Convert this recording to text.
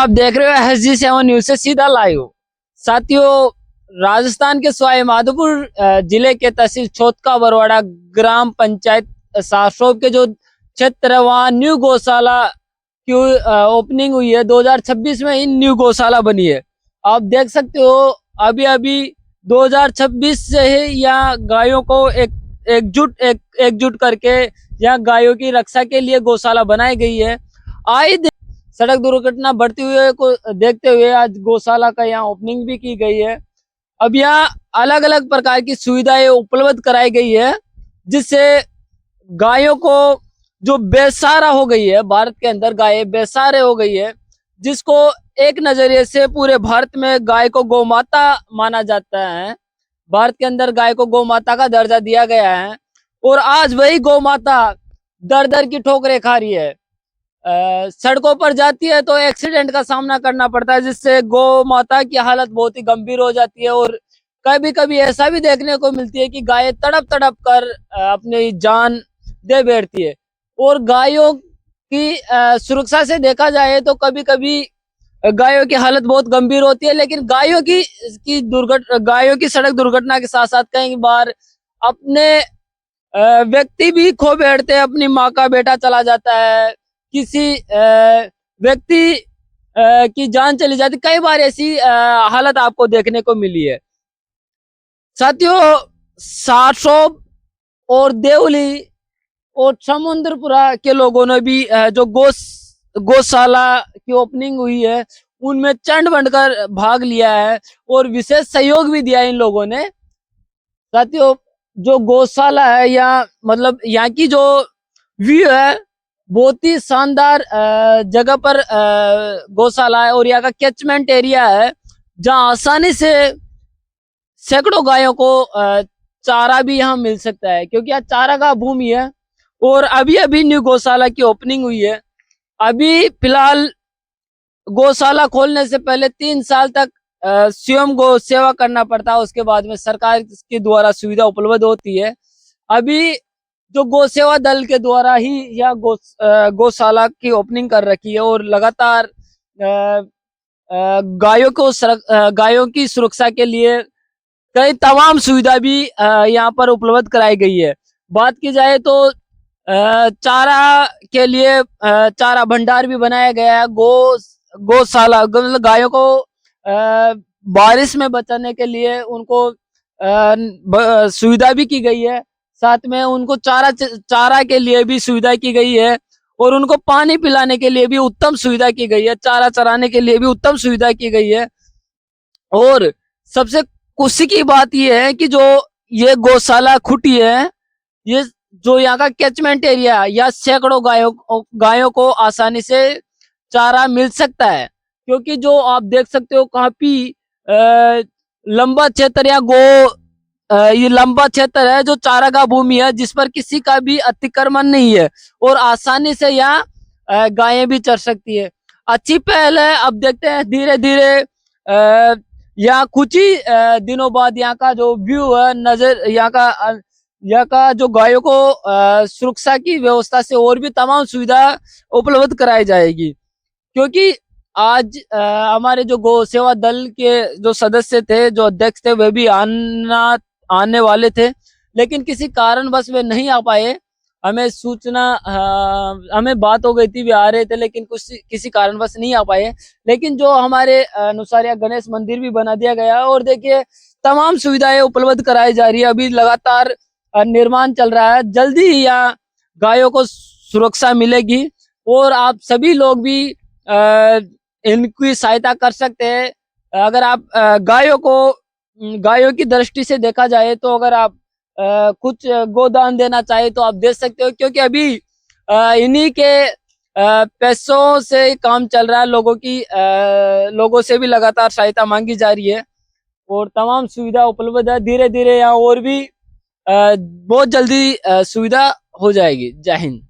आप देख रहे हो SG7 न्यूज से सीधा लाइव। साथियों, राजस्थान के सवाई माधोपुर जिले के तहसील छोटका बरवाड़ा ग्राम पंचायत सासोब के जो क्षेत्र है वहाँ न्यू गौशाला की ओपनिंग हुई है। 2026 में इन न्यू गौशाला बनी है। आप देख सकते हो अभी अभी 2026 से ही यहाँ गायों को एकजुट करके यहाँ गायों की रक्षा के लिए गौशाला बनाई गई है। आए सड़क दुर्घटना बढ़ती हुई को देखते हुए आज गौशाला का यहाँ ओपनिंग भी की गई है। अब यहाँ अलग अलग प्रकार की सुविधाएं उपलब्ध कराई गई है, जिससे गायों को जो बेसहारा हो गई है, भारत के अंदर गाय बेसहारे हो गई है, जिसको एक नजरिए से पूरे भारत में गाय को गौ माता माना जाता है। भारत के अंदर गाय को गौ माता का दर्जा दिया गया है और आज वही गौ माता दर दर की ठोकरें खा रही है। सड़कों पर जाती है तो एक्सीडेंट का सामना करना पड़ता है, जिससे गौ माता की हालत बहुत ही गंभीर हो जाती है। और कभी कभी ऐसा भी देखने को मिलती है कि गाय तड़प तड़प कर अपनी जान दे बैठती है। और गायों की सुरक्षा से देखा जाए तो कभी कभी गायों की हालत बहुत गंभीर होती है, लेकिन गायों की सड़क दुर्घटना के साथ साथ कई बार अपने व्यक्ति भी खो बैठते हैं। अपनी माँ का बेटा चला जाता है, किसी व्यक्ति की जान चली जाती। कई बार ऐसी हालत आपको देखने को मिली है। साथियों, सासोब और देवली और समुद्रपुरा के लोगों ने भी जो गौशाला की ओपनिंग हुई है उनमें चंड बढ़कर भाग लिया है और विशेष सहयोग भी दिया इन लोगों ने। साथियों, जो गौशाला है यहाँ मतलब यहाँ की जो व्यू है बहुत ही शानदार जगह पर गौशाला है और यहाँ का कैचमेंट एरिया है, जहाँ आसानी से सैकड़ों गायों को चारा भी यहाँ मिल सकता है, क्योंकि यहाँ चारा का भूमि है। और अभी अभी न्यू गौशाला की ओपनिंग हुई है। अभी फिलहाल गौशाला खोलने से पहले 3 साल तक स्वयं गौ सेवा करना पड़ता है, उसके बाद में सरकार के द्वारा सुविधा उपलब्ध होती है। अभी जो गौ सेवा दल के द्वारा ही यह गौशाला की ओपनिंग कर रखी है और लगातार गायों की सुरक्षा के लिए कई तमाम सुविधा भी यहाँ पर उपलब्ध कराई गई है। बात की जाए तो चारा के लिए चारा भंडार भी बनाया गया है। गौशाला मतलब गायों को बारिश में बचाने के लिए उनको सुविधा भी की गई है। साथ में उनको चारा के लिए भी सुविधा की गई है और उनको पानी पिलाने के लिए भी उत्तम सुविधा की गई है। चारा चराने के लिए भी उत्तम सुविधा की गई है। और सबसे खुशी की बात यह है कि जो ये गौशाला खुटी है, ये जो यहाँ का कैचमेंट एरिया या सैकड़ों गायों को आसानी से चारा मिल सकता है, क्योंकि जो आप देख सकते हो काफी लंबा क्षेत्र या ये लंबा क्षेत्र है जो चारा का भूमि है, जिस पर किसी का भी अतिक्रमण नहीं है और आसानी से यहाँ गायें भी चर सकती है। अच्छी पहल है। अब देखते हैं धीरे धीरे यहाँ कुछ ही दिनों बाद यहाँ का जो व्यू है नजर यहाँ का जो गायों को सुरक्षा की व्यवस्था से और भी तमाम सुविधा उपलब्ध कराई जाएगी, क्योंकि आज हमारे जो गौ सेवा दल के जो सदस्य थे, जो अध्यक्ष थे, वे भी आने वाले थे, लेकिन किसी कारणवश वे नहीं आ पाए। हमें हमें बात हो गई थी, वे आ रहे थे, लेकिन किसी कारणवश नहीं आ पाए। लेकिन जो हमारे अनुसार यहाँ गणेश मंदिर भी बना दिया गया और देखिए तमाम सुविधाएं उपलब्ध कराई जा रही है। अभी लगातार निर्माण चल रहा है। जल्दी ही यहाँ गायों को सुरक्षा मिलेगी और आप सभी लोग भी इनकी सहायता कर सकते हैं। अगर आप गायों की दृष्टि से देखा जाए तो अगर आप कुछ गोदान देना चाहे तो आप दे सकते हो, क्योंकि अभी इन्हीं के पैसों से काम चल रहा है। लोगों से भी लगातार सहायता मांगी जा रही है और तमाम सुविधा उपलब्ध है। धीरे धीरे यहाँ और भी बहुत जल्दी सुविधा हो जाएगी। जय हिंद।